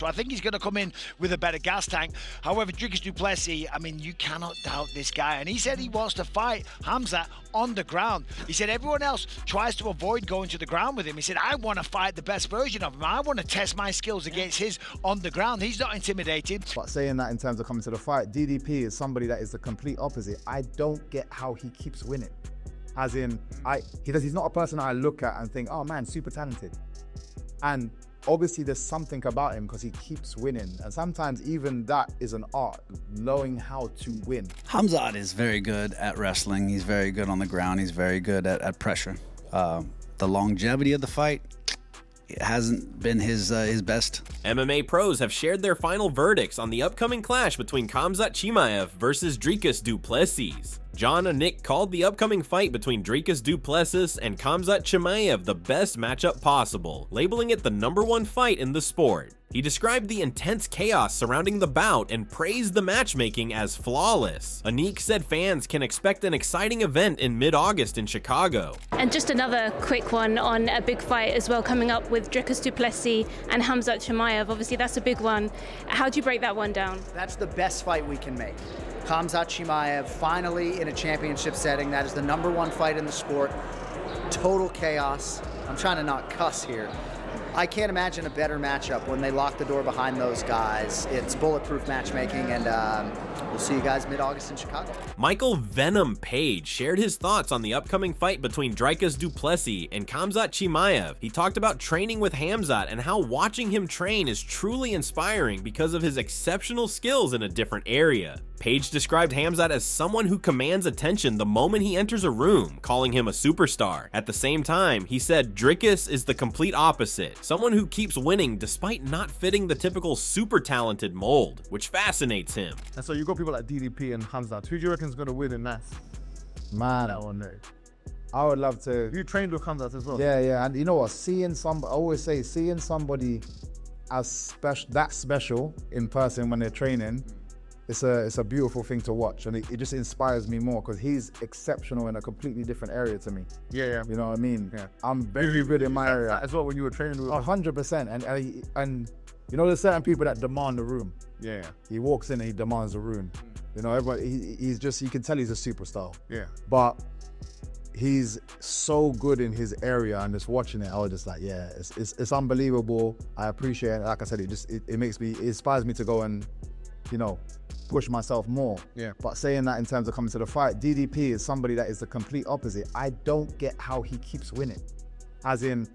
So I think he's going to come in with a better gas tank. However, Dricus Du Plessis, I mean, you cannot doubt this guy. And he said he wants to fight Khamzat on the ground. He said everyone else tries to avoid going to the ground with him. He said, I want to fight the best version of him. I want to test my skills against his on the ground. He's not intimidated. But saying that in terms of coming to the fight, DDP is somebody that is the complete opposite. I don't get how he keeps winning. As in, he's not a person I look at and think, oh man, super talented. And obviously there's something about him because he keeps winning. And sometimes even that is an art, knowing how to win. Khamzat is very good at wrestling. He's very good on the ground. He's very good at pressure. The longevity of the fight, it hasn't been his best. MMA pros have shared their final verdicts on the upcoming clash between Khamzat Chimaev versus Dricus Du Plessis. John and Nick called the upcoming fight between Dricus Du Plessis and Khamzat Chimaev the best matchup possible, labeling it the #1 fight in the sport. He described the intense chaos surrounding the bout and praised the matchmaking as flawless. Anik said fans can expect an exciting event in mid-August in Chicago. And just another quick one on a big fight as well coming up with Dricus Du Plessis and Khamzat Chimaev. Obviously that's a big one. How do you break that one down? That's the best fight we can make. Khamzat Chimaev finally in a championship setting. That is the #1 fight in the sport. Total chaos. I'm trying to not cuss here. I can't imagine a better matchup when they lock the door behind those guys. It's bulletproof matchmaking, and we'll see you guys mid-August in Chicago. Michael Venom Page shared his thoughts on the upcoming fight between Dricus Du Plessis and Khamzat Chimaev. He talked about training with Khamzat and how watching him train is truly inspiring because of his exceptional skills in a different area. Page described Khamzat as someone who commands attention the moment he enters a room, calling him a superstar. At the same time, he said Dricus is the complete opposite, someone who keeps winning despite not fitting the typical super talented mold, which fascinates him. And so you got people like DDP and Khamzat. Who do you reckon is going to win in that? Man, I don't know. I would love to. You trained with Khamzat as well? Yeah, and you know what? Seeing somebody, I always say, seeing somebody as special in person when they're training, it's a beautiful thing to watch, and it just inspires me more because he's exceptional in a completely different area to me. Yeah. You know what I mean? Yeah. I'm very good in my area. As well when you were training with 100%. And you know, there's certain people that demand the room. Yeah. He walks in and he demands the room. You know, everybody, he's just, you can tell he's a superstar. Yeah. But he's so good in his area, and just watching it, I was just like, yeah, it's unbelievable. I appreciate it. Like I said, it inspires me to go and, you know, push myself more. Yeah. But saying that in terms of coming to the fight, DDP is somebody that is the complete opposite. I don't get how he keeps winning. As in,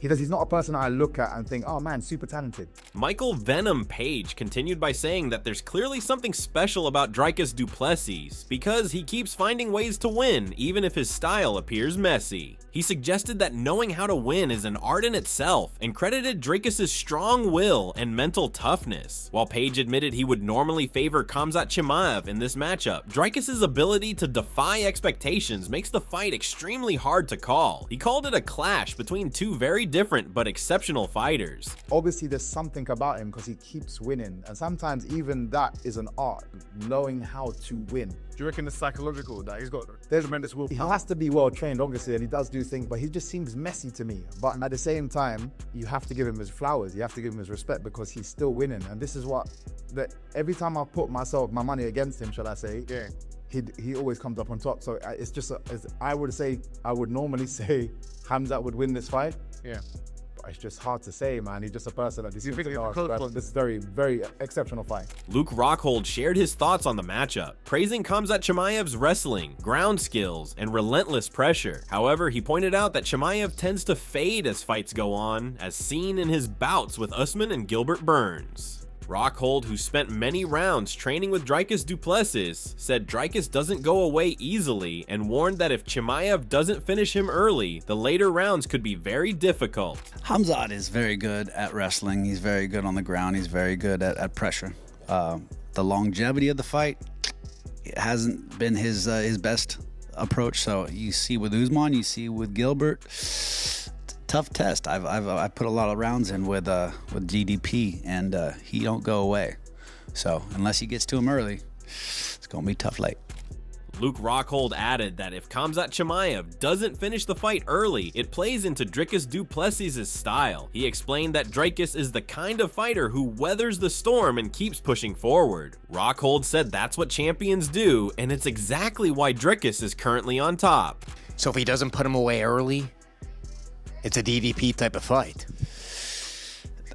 he's not a person I look at and think, oh man, super talented. Michael Venom Page continued by saying that there's clearly something special about Dricus Du Plessis because he keeps finding ways to win, even if his style appears messy. He suggested that knowing how to win is an art in itself and credited Dricus' strong will and mental toughness. While Page admitted he would normally favor Khamzat Chimaev in this matchup, Dricus' ability to defy expectations makes the fight extremely hard to call. He called it a clash between two very different but exceptional fighters. Obviously there's something about him because he keeps winning, and sometimes even that is an art, knowing how to win. Do you reckon it's psychological that he's got tremendous will? He has to be well trained, obviously, and he does do things, but he just seems messy to me. But at the same time, you have to give him his flowers, you have to give him his respect because he's still winning. And this is what, every time I put my money against him, shall I say, yeah, he always comes up on top. So it's just, I would normally say Khamzat would win this fight. Yeah. But it's just hard to say, man. He's just a person that you think it's a close one? This is very, very exceptional fight. Luke Rockhold shared his thoughts on the matchup, praising Khamzat Chimaev's wrestling, ground skills, and relentless pressure. However, he pointed out that Chimaev tends to fade as fights go on, as seen in his bouts with Usman and Gilbert Burns. Rockhold, who spent many rounds training with Dricus Du Plessis, said Dricus doesn't go away easily and warned that if Chimaev doesn't finish him early, the later rounds could be very difficult. Khamzat is very good at wrestling. He's very good on the ground. He's very good at pressure. The longevity of the fight, it hasn't been his best approach. So you see with Usman, you see with Gilbert. Tough test. I've put a lot of rounds in with GDP, and he don't go away. So unless he gets to him early, it's gonna be tough late. Luke Rockhold added that if Khamzat Chimaev doesn't finish the fight early, it plays into Dricus Du Plessis' style. He explained that Dricus is the kind of fighter who weathers the storm and keeps pushing forward. Rockhold said that's what champions do, and it's exactly why Dricus is currently on top. So if he doesn't put him away early, it's a DDP type of fight.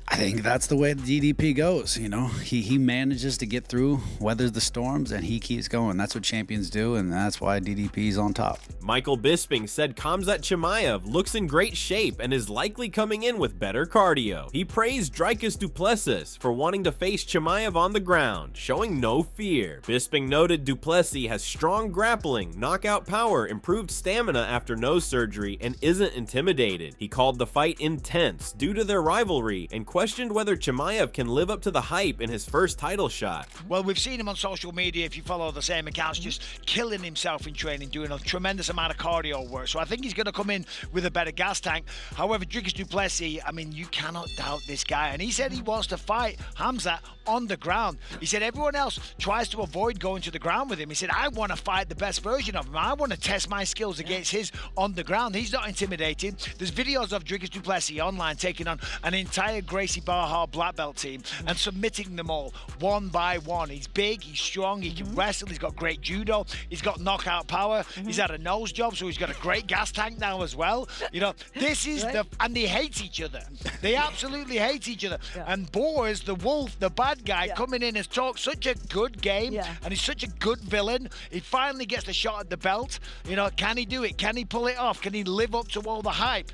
I think that's the way the DDP goes. You know, he manages to get through, weathers the storms, and he keeps going. That's what champions do, and that's why DDP's on top. Michael Bisping said Khamzat Chimaev looks in great shape and is likely coming in with better cardio. He praised Dricus Du Plessis for wanting to face Chimaev on the ground, showing no fear. Bisping noted Du Plessis has strong grappling, knockout power, improved stamina after nose surgery, and isn't intimidated. He called the fight intense due to their rivalry and questioned whether Chimaev can live up to the hype in his first title shot. Well, we've seen him on social media, if you follow the same accounts, just killing himself in training, doing a tremendous amount of cardio work. So I think he's going to come in with a better gas tank. However, Dricus Du Plessis, I mean, you cannot doubt this guy. And he said he wants to fight Khamzat on the ground. He said everyone else tries to avoid going to the ground with him. He said, I want to fight the best version of him. I want to test my skills against his on the ground. He's not intimidating. There's videos of Dricus Du Plessis online taking on an entire Gracie Barra black belt team and submitting them all one by one. He's big, he's strong, he can wrestle, he's got great judo, he's got knockout power, he's had a nose job, so he's got a great gas tank now as well. You know, this is and they hate each other. They absolutely hate each other. And Boris, the wolf, the bad guy, coming in has talked such a good game, and he's such a good villain. He finally gets the shot at the belt. You know, can he do it? Can he pull it off? Can he live up to all the hype?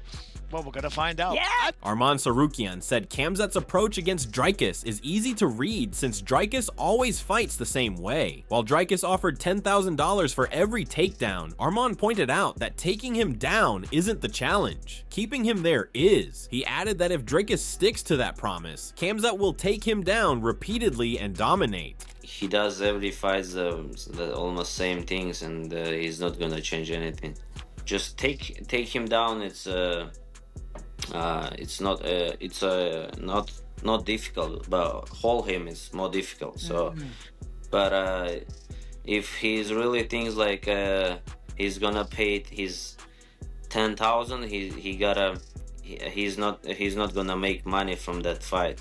Well, we're going to find out. Arman Sarukian said Khamzat's approach against Dricus is easy to read since Dricus always fights the same way. While Dricus offered $10,000 for every takedown, Arman pointed out that taking him down isn't the challenge. Keeping him there is. He added that if Dricus sticks to that promise, Khamzat will take him down repeatedly and dominate. He does every fight the almost same things, and he's not gonna change anything. Just take him down. It's not difficult, but hold him is more difficult. So, but if he's really thinks like he's gonna pay his 10,000, he's not gonna make money from that fight.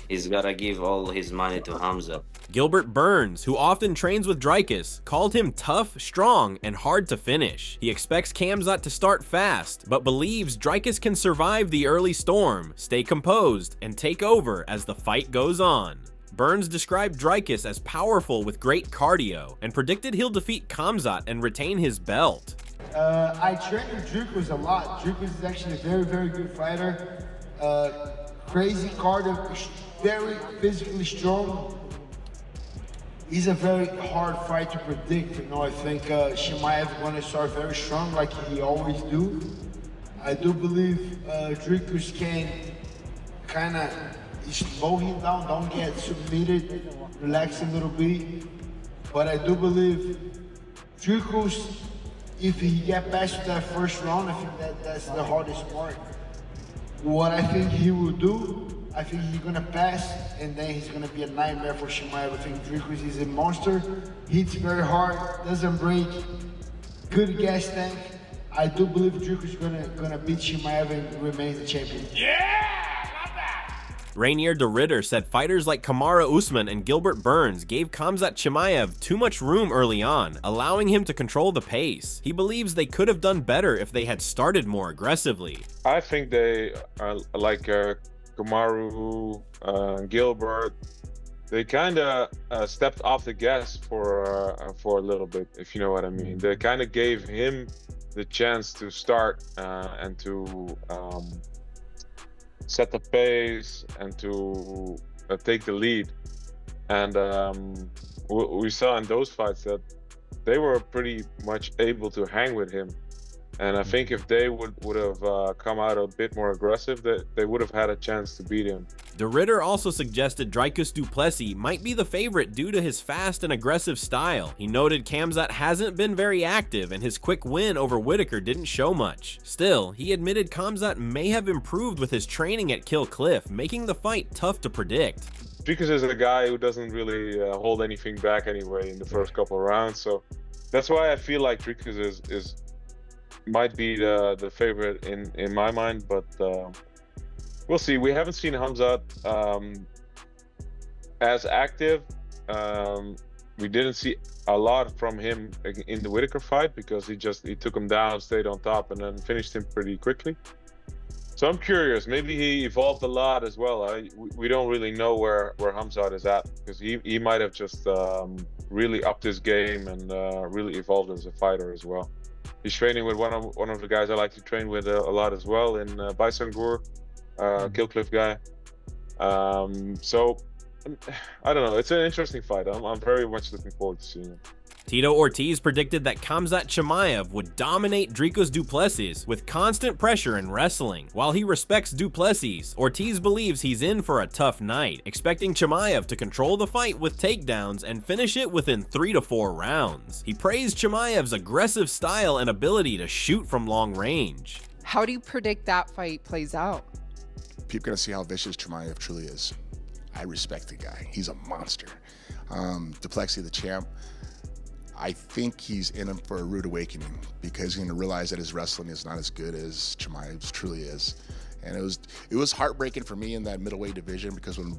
He's gotta give all his money to Khamzat. Gilbert Burns, who often trains with Dricus, called him tough, strong, and hard to finish. He expects Khamzat to start fast, but believes Dricus can survive the early storm, stay composed, and take over as the fight goes on. Burns described Dricus as powerful with great cardio, and predicted he'll defeat Khamzat and retain his belt. I train with Dricus a lot. Dricus is actually a very, very good fighter. Crazy cardio, very physically strong. He's a very hard fight to predict. You know, I think Chimaev is going to start very strong like he always do. I do believe Dricus can kind of slow him down, don't get submitted, relax a little bit. But I do believe Dricus, if he get past that first round, I think that's the hardest part. What I think he will do, I think he's gonna pass, and then he's gonna be a nightmare for Chimaev. I think Dricus is a monster, hits very hard, doesn't break, good gas tank. I do believe Dricus is gonna beat Chimaev and remain the champion. Rainier de Ritter said fighters like Kamaru Usman and Gilbert Burns gave Khamzat Chimaev too much room early on, allowing him to control the pace. He believes they could have done better if they had started more aggressively. I think they are like Kamaru, Gilbert. They kind of stepped off the gas for a little bit, if you know what I mean. They kind of gave him the chance to start and to set the pace and to take the lead. And we saw in those fights that they were pretty much able to hang with him. And I think if they would have come out a bit more aggressive, that they would have had a chance to beat him. De Ridder also suggested Dricus Du Plessis might be the favorite due to his fast and aggressive style. He noted Khamzat hasn't been very active and his quick win over Whitaker didn't show much. Still, he admitted Khamzat may have improved with his training at Kill Cliff, making the fight tough to predict. Dricus is a guy who doesn't really hold anything back anyway in the first couple of rounds, so that's why I feel like Dricus might be the favorite in my mind, but we'll see. We haven't seen Khamzat as active. We didn't see a lot from him in the Whitaker fight because he took him down, stayed on top, and then finished him pretty quickly. So I'm curious. Maybe he evolved a lot as well. We don't really know where Khamzat is at because he might have just really upped his game and really evolved as a fighter as well. He's training with one of the guys I like to train with a lot as well in Baisangur, Kill Cliff guy. So I don't know. It's an interesting fight. I'm very much looking forward to seeing it. Tito Ortiz predicted that Khamzat Chimaev would dominate Dricus Du Plessis with constant pressure in wrestling. While he respects Du Plessis, Ortiz believes he's in for a tough night, expecting Chimaev to control the fight with takedowns and finish it within 3 to 4 rounds. He praised Chimaev's aggressive style and ability to shoot from long range. How do you predict that fight plays out? People are gonna see how vicious Chimaev truly is. I respect the guy. He's a monster. Du Plessis, the champ, I think he's in him for a rude awakening because he's going to realize that his wrestling is not as good as Chimaev's truly is. And it was heartbreaking for me in that middleweight division because when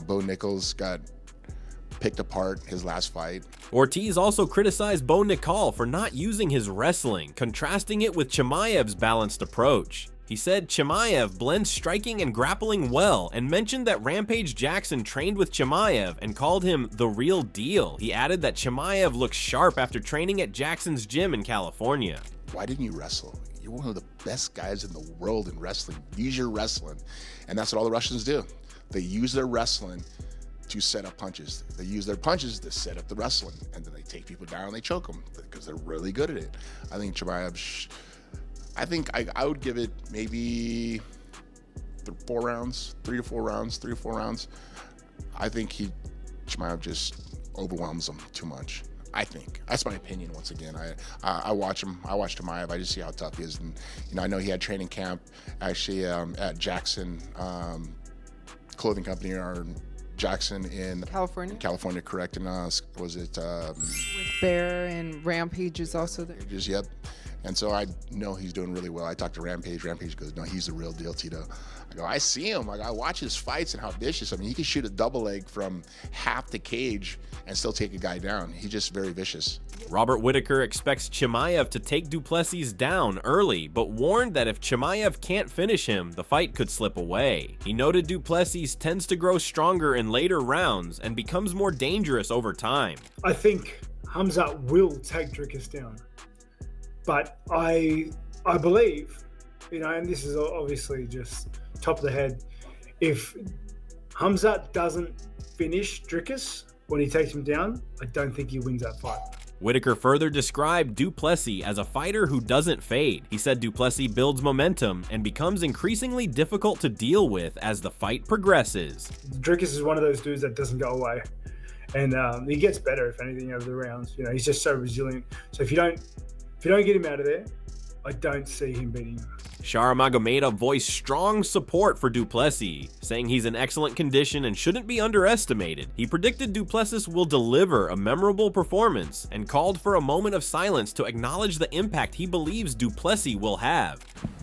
Bo Nichols got picked apart his last fight. Ortiz also criticized Bo Nickal for not using his wrestling, contrasting it with Chimaev's balanced approach. He said Chimaev blends striking and grappling well and mentioned that Rampage Jackson trained with Chimaev and called him the real deal. He added that Chimaev looks sharp after training at Jackson's gym in California. Why didn't you wrestle? You're one of the best guys in the world in wrestling. Use your wrestling. And that's what all the Russians do. They use their wrestling to set up punches. They use their punches to set up the wrestling. And then they take people down and they choke them because they're really good at it. I think Chimaev, I would give it maybe 4 rounds, 3 to 4 rounds. I think Chimaev just overwhelms him too much. I think that's my opinion. Once again, I watch him. I watch Chimaev. I just see how tough he is, and I know he had training camp actually at Jackson Clothing Company or Jackson in California. California, correct? And was it with Bear and Rampage is also there. Yep. And so I know he's doing really well. I talked to Rampage. Rampage goes, no, he's the real deal, Tito. I go, I see him. I watch his fights and how vicious. I mean, he can shoot a double leg from half the cage and still take a guy down. He's just very vicious. Robert Whitaker expects Chimaev to take Du Plessis down early, but warned that if Chimaev can't finish him, the fight could slip away. He noted Du Plessis tends to grow stronger in later rounds and becomes more dangerous over time. I think Khamzat will take Dricus down. But I believe, and this is obviously just top of the head, if Khamzat doesn't finish Dricus when he takes him down, I don't think he wins that fight. Whitaker further described Du Plessis as a fighter who doesn't fade. He said Du Plessis builds momentum and becomes increasingly difficult to deal with as the fight progresses. Dricus is one of those dudes that doesn't go away. And he gets better, if anything, over the rounds. He's just so resilient. So if you don't get him out of there, I don't see him beating him. Shara Magomedov voiced strong support for Du Plessis, saying he's in excellent condition and shouldn't be underestimated. He predicted Du Plessis will deliver a memorable performance and called for a moment of silence to acknowledge the impact he believes Du Plessis will have.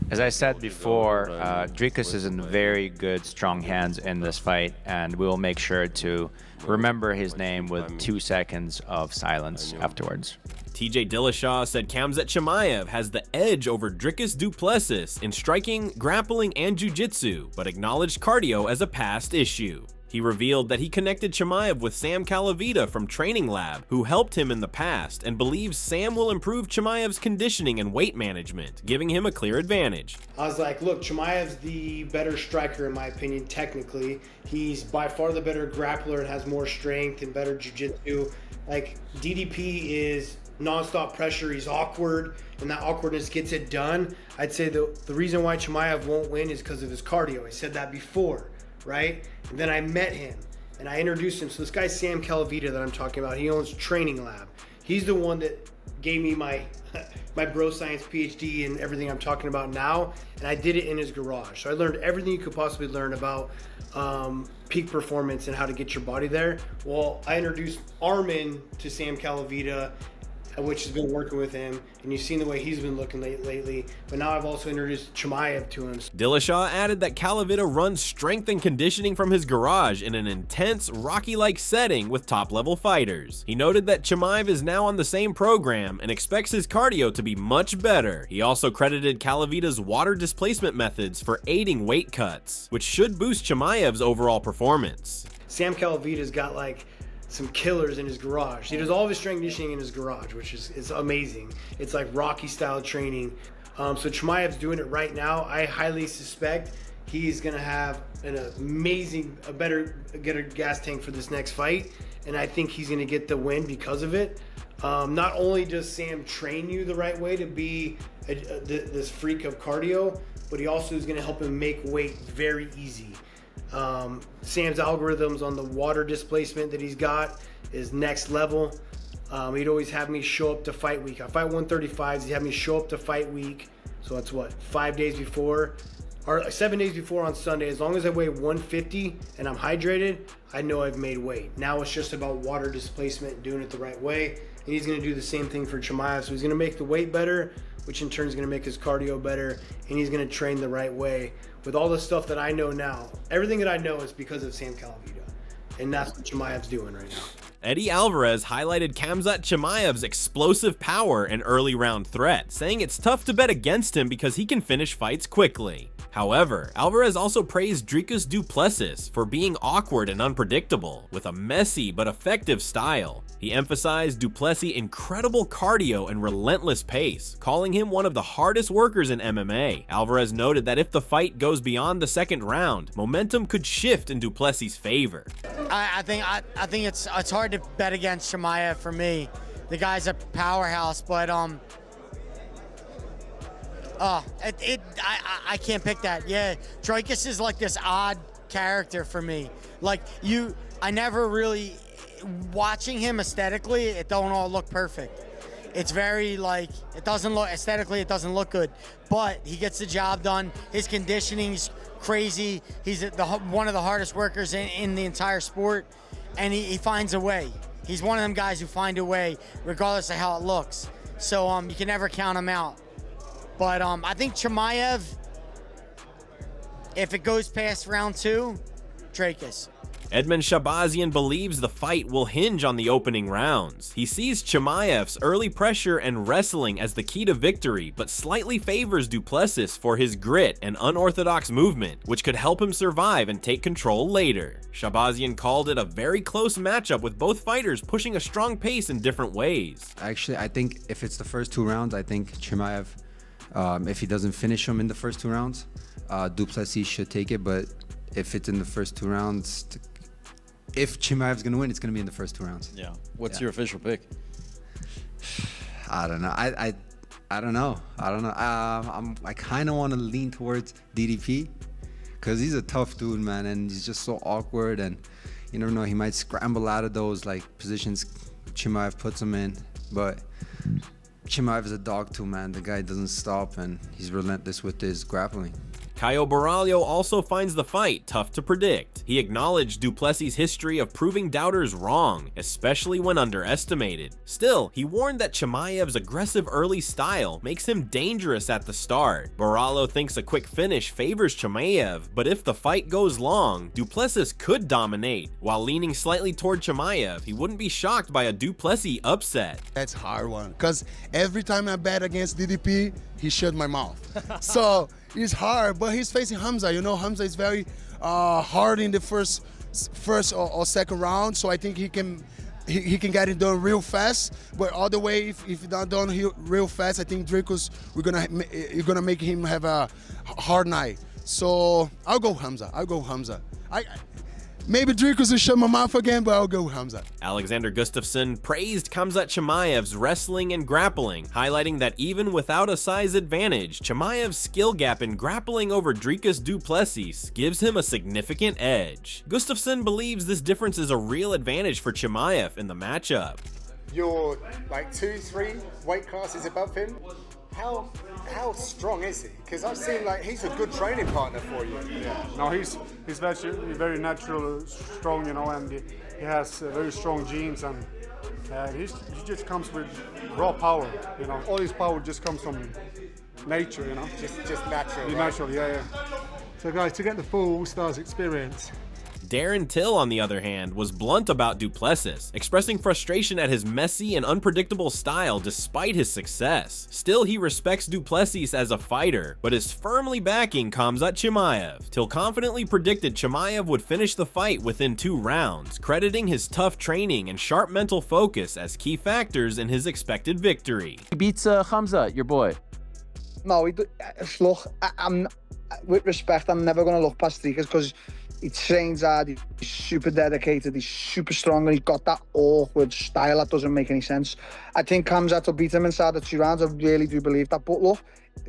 As I said before, Dricus is in very good, strong hands in this fight, and we'll make sure to remember his name with 2 seconds of silence afterwards. TJ Dillashaw said Khamzat Chimaev has the edge over Dricus Du Plessis in striking, grappling, and jiu-jitsu, but acknowledged cardio as a past issue. He revealed that he connected Chimaev with Sam Calavita from Training Lab, who helped him in the past, and believes Sam will improve Chimaev's conditioning and weight management, giving him a clear advantage. I was like, look, Chimaev's the better striker in my opinion, technically. He's by far the better grappler and has more strength and better jiu-jitsu. Like, DDP is non-stop pressure. He's awkward, and that awkwardness gets it done. I'd say the reason why Chimaev won't win is because of his cardio. I said that before. right? And then I met him and I introduced him. So this guy's Sam Calavita that I'm talking about. He owns Training Lab. He's the one that gave me my my bro science PhD and everything I'm talking about now, and I did it in his garage. So I learned everything you could possibly learn about peak performance and how to get your body there. Well, I introduced Armin to Sam Calavita, which has been working with him, and you've seen the way he's been looking lately. But now I've also introduced Chimaev to him. Dillashaw added that Calavita runs strength and conditioning from his garage in an intense, Rocky-like setting with top-level fighters. He noted that Chimaev is now on the same program and expects his cardio to be much better. He also credited Calavita's water displacement methods for aiding weight cuts, which should boost Chimaev's overall performance. Sam Calavita's got like some killers in his garage. He does all of his strength conditioning in his garage, which is amazing. It's like Rocky style training. So Chimaev's doing it right now. I highly suspect he's gonna have an amazing, a better gas tank for this next fight, and I think he's gonna get the win because of it. Not only does Sam train you the right way to be this freak of cardio, but he also is gonna help him make weight very easy. Sam's algorithms on the water displacement that he's got is next level. He'd always have me show up to fight week. I fight 135s, he'd have me show up to fight week. So that's what, 5 days before, or 7 days before on Sunday. As long as I weigh 150 and I'm hydrated, I know I've made weight. Now it's just about water displacement, doing it the right way. And he's gonna do the same thing for Chimaev. So he's gonna make the weight better, which in turn is gonna make his cardio better, and he's gonna train the right way. With all the stuff that I know now, everything that I know is because of Sam Calavita, and that's what Chimaev's doing right now. Eddie Alvarez highlighted Khamzat Chimaev's explosive power and early round threat, saying it's tough to bet against him because he can finish fights quickly. However, Alvarez also praised Dricus Du Plessis for being awkward and unpredictable, with a messy but effective style. He emphasized Du Plessis' incredible cardio and relentless pace, calling him one of the hardest workers in MMA. Alvarez noted that if the fight goes beyond the second round, momentum could shift in Du Plessis' favor. I think it's hard to bet against Chimaev for me. The guy's a powerhouse, but I can't pick that. Yeah, Dricus is like this odd character for me. Like I never really, watching him aesthetically, it don't all look perfect. It's very like, it doesn't look, aesthetically it doesn't look good, but he gets the job done. His conditioning's crazy. He's one of the hardest workers in the entire sport, and he finds a way. He's one of them guys who find a way regardless of how it looks. So you can never count him out. But I think Chimaev, if it goes past round 2, Dricus. Edmund Shabazian believes the fight will hinge on the opening rounds. He sees Chimaev's early pressure and wrestling as the key to victory, but slightly favors Du Plessis for his grit and unorthodox movement, which could help him survive and take control later. Shabazian called it a very close matchup with both fighters pushing a strong pace in different ways. Actually, I think if it's the first 2 rounds, I think Chimaev, if he doesn't finish him in the first 2 rounds, Du Plessis should take it. But if it's in the first 2 rounds, if Chimaev's gonna win, it's gonna be in the first 2 rounds. Yeah. What's your official pick? I don't know. I don't know. I kind of want to lean towards DDP because he's a tough dude, man, and he's just so awkward, and you never know, he might scramble out of those like positions Chimaev puts him in. But Chimaev is a dog too, man. The guy doesn't stop, and he's relentless with his grappling. Caio Borralho also finds the fight tough to predict. He acknowledged Du Plessis' history of proving doubters wrong, especially when underestimated. Still, he warned that Chimaev's aggressive early style makes him dangerous at the start. Borralho thinks a quick finish favors Chimaev, but if the fight goes long, Du Plessis could dominate. While leaning slightly toward Chimaev, he wouldn't be shocked by a Du Plessis upset. That's a hard one, because every time I bet against DDP, he shut my mouth. So it's hard, but he's facing Khamzat. You know, Khamzat is very hard in the first or second round, so I think he can get it done real fast. But all the way, if not done real fast, I think Dricus, you're gonna make him have a hard night. So I'll go Khamzat. Maybe Dricus will shut my mouth again, but I'll go with Khamzat. Alexander Gustafsson praised Khamzat Chimaev's wrestling and grappling, highlighting that even without a size advantage, Chimaev's skill gap in grappling over Dricus Du Plessis gives him a significant edge. Gustafsson believes this difference is a real advantage for Chimaev in the matchup. You're like 2-3 weight classes above him. How strong is he? Because I've seen like he's a good training partner for you. Yeah, no, he's very natural, strong, you know, and he has very strong genes, and he just comes with raw power, you know. All his power just comes from nature, you know. Just natural. Right? Natural, yeah. So guys, to get the full All-Stars experience. Darren Till, on the other hand, was blunt about Du Plessis, expressing frustration at his messy and unpredictable style despite his success. Still, he respects Du Plessis as a fighter, but is firmly backing Khamzat Chimaev. Till confidently predicted Chimaev would finish the fight within 2 rounds, crediting his tough training and sharp mental focus as key factors in his expected victory. He beats Khamzat, your boy. No, look, with respect, I'm never going to look past Dricus because he trains hard, he's super dedicated, he's super strong, and he's got that awkward style that doesn't make any sense. I think Khamzat will beat him inside the 2 rounds. I really do believe that. But look,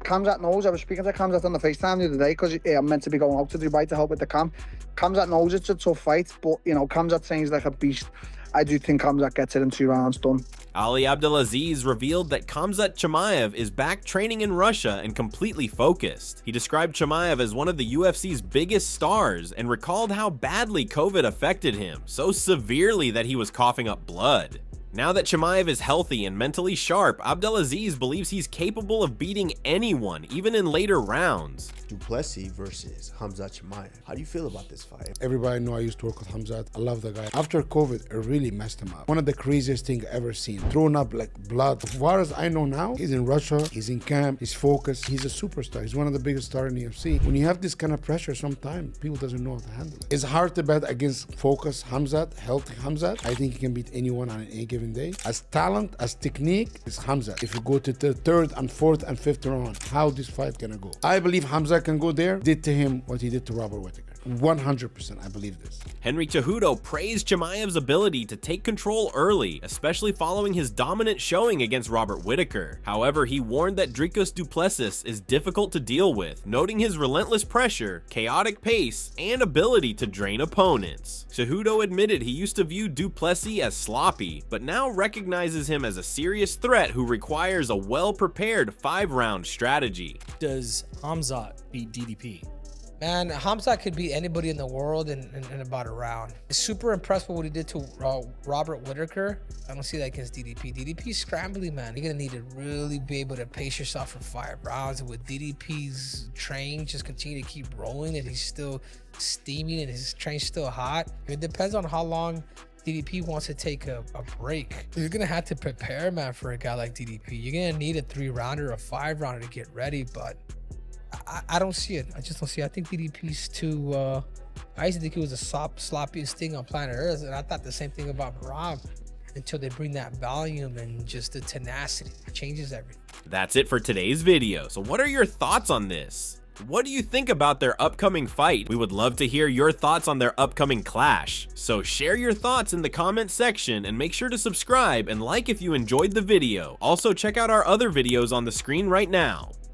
Khamzat knows. I was speaking to Khamzat on the FaceTime the other day because I'm meant to be going out to Dubai to help with the camp. Khamzat knows it's a tough fight, but, you know, Khamzat trains like a beast. I do think Khamzat gets it in 2 rounds done. Ali Abdelaziz revealed that Khamzat Chimaev is back training in Russia and completely focused. He described Chimaev as one of the UFC's biggest stars and recalled how badly COVID affected him, so severely that he was coughing up blood. Now that Chimaev is healthy and mentally sharp, Abdelaziz believes he's capable of beating anyone, even in later rounds. Du Plessis versus Khamzat Chimaev. How do you feel about this fight? Everybody know I used to work with Khamzat. I love the guy. After COVID, it really messed him up. One of the craziest things I ever seen. Throwing up like blood. As far as I know now, he's in Russia, he's in camp, he's focused, he's a superstar. He's one of the biggest stars in the UFC. When you have this kind of pressure, sometimes people doesn't know how to handle it. It's hard to bet against focused Khamzat, healthy Khamzat. I think he can beat anyone on any given day. As talent, as technique, it's Khamzat. If you go to the 3rd and 4th and 5th round, how this fight gonna go? I believe Khamzat can go there. Did to him what he did to Robert Whittaker. 100%, I believe this. Henry Cejudo praised Chimaev's ability to take control early, especially following his dominant showing against Robert Whittaker. However, he warned that Dricus Du Plessis is difficult to deal with, noting his relentless pressure, chaotic pace, and ability to drain opponents. Cejudo admitted he used to view Du Plessis as sloppy, but now recognizes him as a serious threat who requires a well-prepared 5-round strategy. Does Khamzat beat DDP? Man, Khamzat could beat anybody in the world in about a round. Super impressed with what he did to Robert Whittaker. I don't see that against DDP. DDP's scrambling, man. You're gonna need to really be able to pace yourself for 5 rounds. And with DDP's train just continue to keep rolling and he's still steaming and his train's still hot. It depends on how long DDP wants to take a break. You're gonna have to prepare, man, for a guy like DDP. You're gonna need a 3-rounder, a 5-rounder to get ready, but I don't see it. I just don't see it. I think DDP's too, I used to think he was the sloppiest thing on planet Earth, and I thought the same thing about Rob until they bring that volume and just the tenacity. It changes everything. That's it for today's video. So what are your thoughts on this? What do you think about their upcoming fight? We would love to hear your thoughts on their upcoming clash. So share your thoughts in the comment section and make sure to subscribe and like if you enjoyed the video. Also check out our other videos on the screen right now.